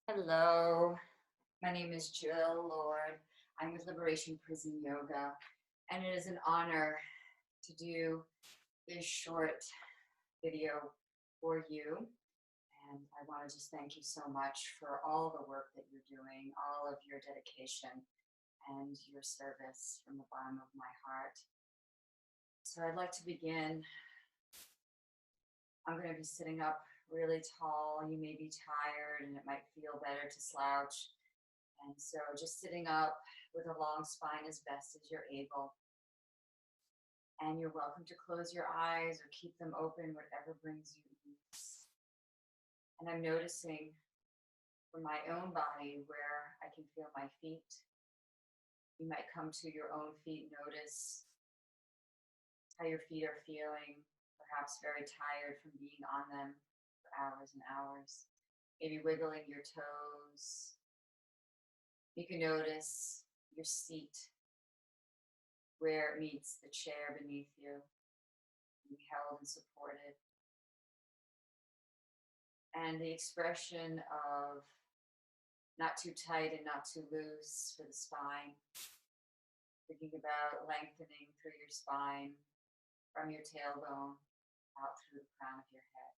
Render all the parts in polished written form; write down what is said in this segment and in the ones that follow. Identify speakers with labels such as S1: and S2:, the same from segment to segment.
S1: Hello, my name is Jill Lord. I'm with Liberation Prison Yoga, and it is an honor to do this short video for you. And I want to just thank you so much for all the work that you're doing, all of your dedication and your service from the bottom of my heart. So I'd like to begin. I'm going to be sitting up really tall. You may be tired, and it might feel better to slouch. And so just sitting up with a long spine as best as you're able. And you're welcome to close your eyes or keep them open, whatever brings you ease. And I'm noticing from my own body where I can feel my feet. You might come to your own feet, notice how your feet are feeling, perhaps very tired from being on them for hours and hours. Maybe wiggling your toes. You can notice your seat, where it meets the chair beneath you, being held and supported. And the expression of not too tight and not too loose for the spine. Thinking about lengthening through your spine, from your tailbone, out through the crown of your head.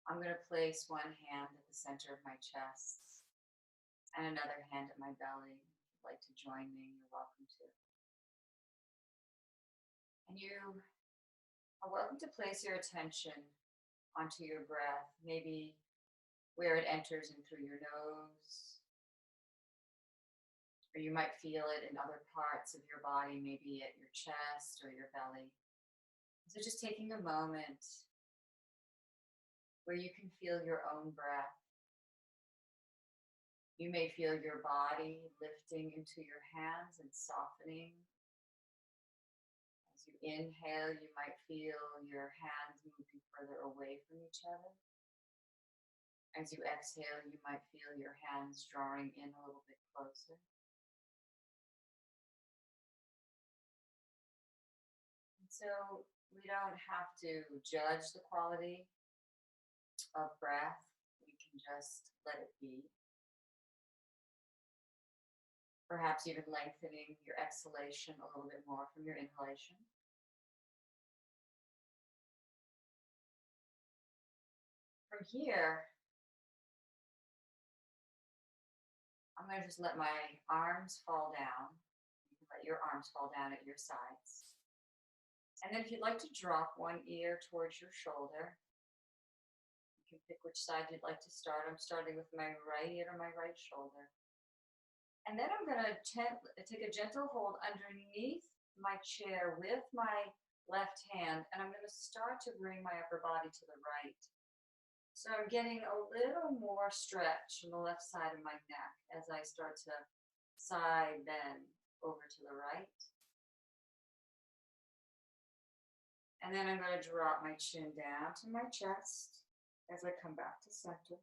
S1: I'm going to place one hand at the center of my chest and another hand at my belly. If you'd like to join me, you're welcome to. And you are welcome to place your attention onto your breath, maybe where it enters in through your nose, or you might feel it in other parts of your body, maybe at your chest or your belly. So just taking a moment where you can feel your own breath. You may feel your body lifting into your hands and softening. As you inhale, you might feel your hands moving further away from each other. As you exhale, you might feel your hands drawing in a little bit closer. And so we don't have to judge the quality of breath. We can just let it be. Perhaps even lengthening your exhalation a little bit more from your inhalation. From here, I'm going to just let my arms fall down. You can let your arms fall down at your sides. And then if you'd like to drop one ear towards your shoulder, you can pick which side you'd like to start. I'm starting with my right ear or my right shoulder. And then I'm going to take a gentle hold underneath my chair with my left hand, and I'm going to start to bring my upper body to the right. So I'm getting a little more stretch from the left side of my neck as I start to side bend over to the right. And then I'm going to drop my chin down to my chest as I come back to center.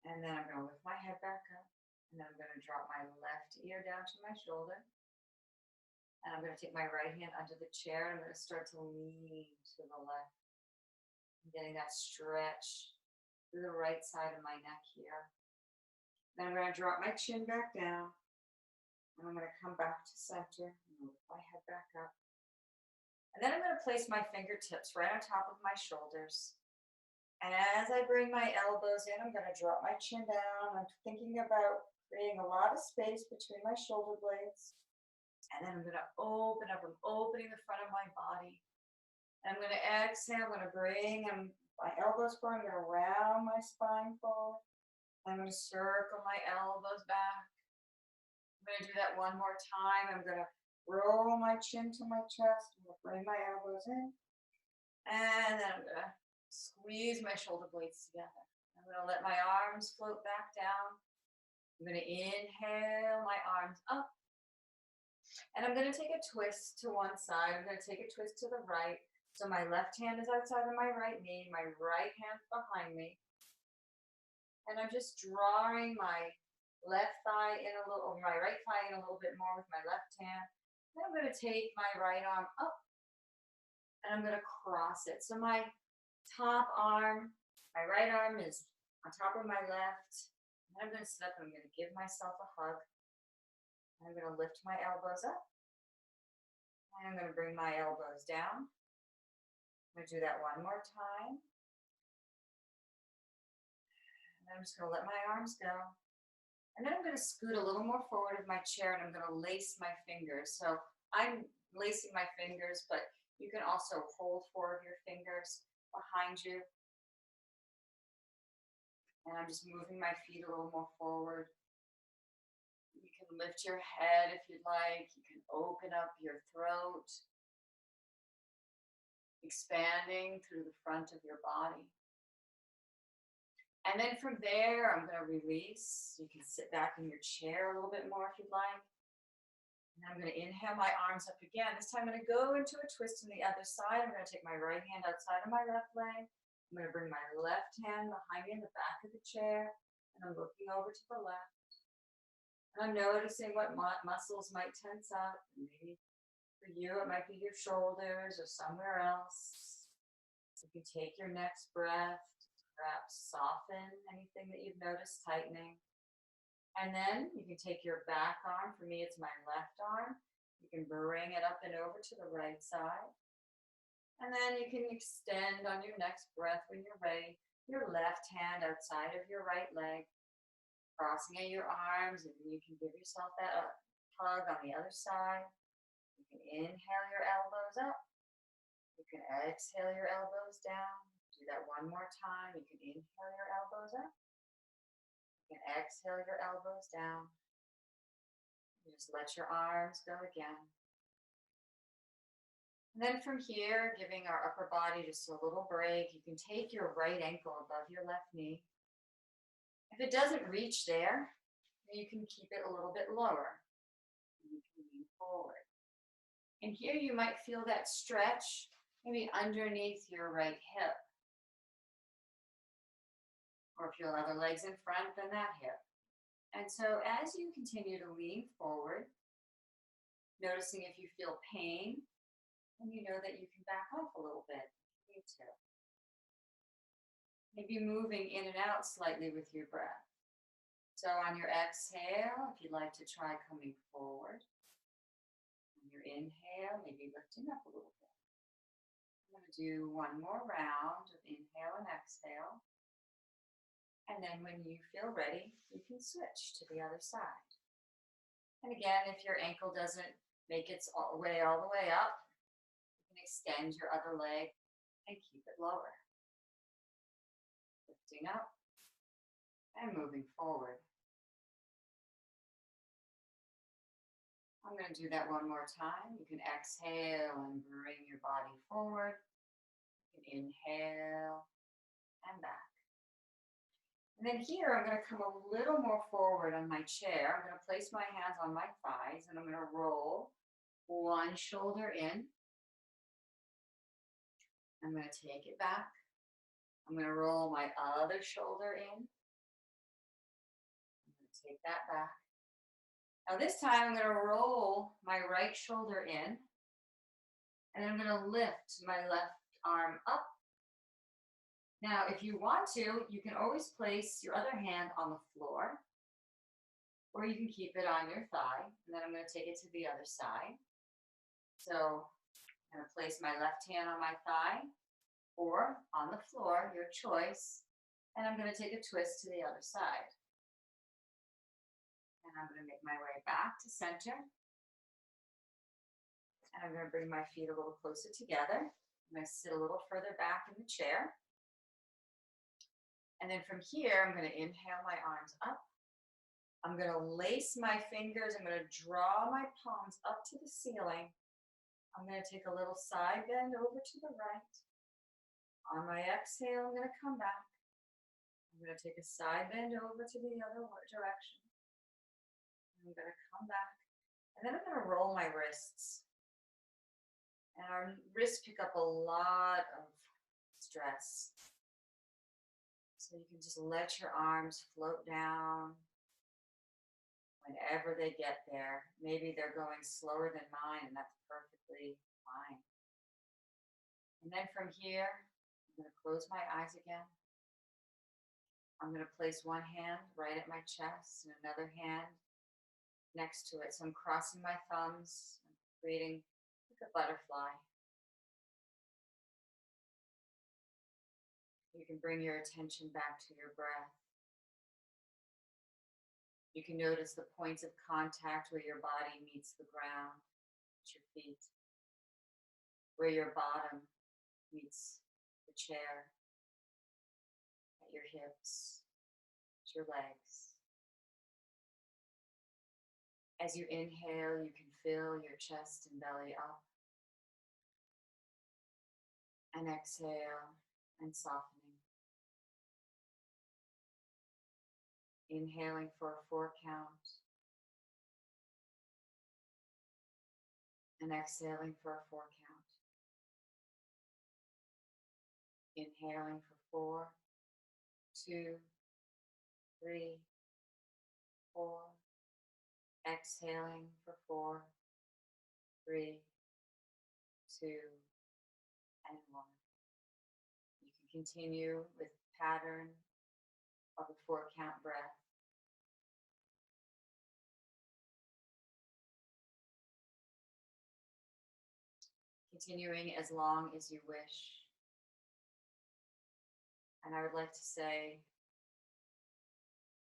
S1: And then I'm going to lift my head back up. And then I'm going to drop my left ear down to my shoulder. And I'm going to take my right hand under the chair. And I'm going to start to lean to the left. I'm getting that stretch through the right side of my neck here. Then I'm going to drop my chin back down. And I'm going to come back to center. And lift my head back up. And then I'm going to place my fingertips right on top of my shoulders. And as I bring my elbows in, I'm going to drop my chin down. I'm thinking about creating a lot of space between my shoulder blades. And then I'm going to open up. I'm opening the front of my body. And I'm going to exhale. I'm going to bring my elbows forward. I'm going to round my spine forward. I'm going to circle my elbows back. I'm going to do that one more time. I'm going to roll my chin to my chest. I'm going to bring my elbows in. And then I'm going to squeeze my shoulder blades together. I'm going to let my arms float back down. I'm going to inhale my arms up. And I'm going to take a twist to one side. I'm going to take a twist to the right. So my left hand is outside of my right knee. My right hand's behind me. And I'm just drawing my left thigh in a little, or my right thigh in a little bit more with my left hand. Then I'm going to take my right arm up. And I'm going to cross it. So my top arm My right arm is on top of my left. And I'm going to sit up and I'm going to give myself a hug. And I'm going to lift my elbows up. And I'm going to bring my elbows down. I'm going to do that one more time. And I'm just going to let my arms go. And then I'm going to scoot a little more forward of my chair and I'm going to lace my fingers. So I'm lacing my fingers, but you can also hold four of your fingers behind you. And I'm just moving my feet a little more forward. You can lift your head if you'd like. You can open up your throat, expanding through the front of your body. And then from there, I'm going to release. You can sit back in your chair a little bit more if you'd like. And I'm going to inhale my arms up again. This time I'm going to go into a twist on the other side. I'm going to take my right hand outside of my left leg. I'm going to bring my left hand behind me in the back of the chair. And I'm looking over to the left. And I'm noticing what muscles might tense up. Maybe for you, it might be your shoulders or somewhere else. You can take your next breath. Perhaps soften anything that you've noticed tightening. And then you can take your back arm, for me it's my left arm, you can bring it up and over to the right side. And then you can extend on your next breath when you're ready, your left hand outside of your right leg, crossing at your arms, and you can give yourself that hug on the other side. You can inhale your elbows up. You can exhale your elbows down. Do that one more time. You can inhale your elbows up. You can exhale your elbows down. Just let your arms go again. And then from here, giving our upper body just a little break, you can take your right ankle above your left knee. If it doesn't reach there, you can keep it a little bit lower. You can lean forward. And here you might feel that stretch, maybe underneath your right hip. Or if your other leg's in front, then that hip. And so as you continue to lean forward, noticing if you feel pain, and you know that you can back off a little bit if you need to. Maybe moving in and out slightly with your breath. So on your exhale, if you'd like to try coming forward. On your inhale, maybe lifting up a little bit. I'm going to do one more round of inhale and exhale. And then when you feel ready, you can switch to the other side. And again, if your ankle doesn't make its way all the way up, you can extend your other leg and keep it lower. Lifting up and moving forward. I'm going to do that one more time. You can exhale and bring your body forward. You can inhale and back. And then here, I'm going to come a little more forward on my chair. I'm going to place my hands on my thighs, and I'm going to roll one shoulder in. I'm going to take it back. I'm going to roll my other shoulder in. I'm going to take that back. Now this time, I'm going to roll my right shoulder in, and I'm going to lift my left arm up. Now, if you want to, you can always place your other hand on the floor, or you can keep it on your thigh, and then I'm going to take it to the other side. So I'm going to place my left hand on my thigh, or on the floor, your choice, and I'm going to take a twist to the other side. And I'm going to make my way back to center, and I'm going to bring my feet a little closer together. I'm going to sit a little further back in the chair. And then from here, I'm going to inhale my arms up. I'm going to lace my fingers. I'm going to draw my palms up to the ceiling. I'm going to take a little side bend over to the right. On my exhale, I'm going to come back. I'm going to take a side bend over to the other direction. I'm going to come back. And then I'm going to roll my wrists. And our wrists pick up a lot of stress. So you can just let your arms float down whenever they get there. Maybe they're going slower than mine, and that's perfectly fine. And then from here, I'm going to close my eyes again. I'm going to place one hand right at my chest and another hand next to it. So I'm crossing my thumbs, I'm creating like a butterfly. You can bring your attention back to your breath. You can notice the points of contact where your body meets the ground at your feet, where your bottom meets the chair, at your hips, at your legs. As you inhale, you can fill your chest and belly up. And exhale and softening. Inhaling for a 4 count. And exhaling for a 4 count. Inhaling for 4, 2, 3, 4. Exhaling for 4, 3, 2, and 1. You can continue with the pattern of a 4 count breath. Continuing as long as you wish. And I would like to say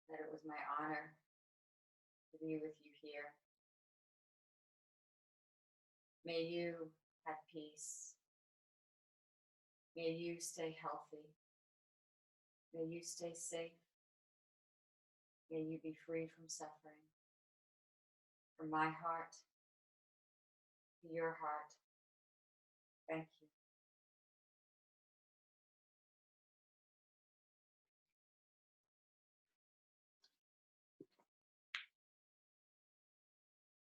S1: that it was my honor to be with you here. May you have peace. May you stay healthy. May you stay safe. May you be free from suffering. From my heart to your heart, thank you.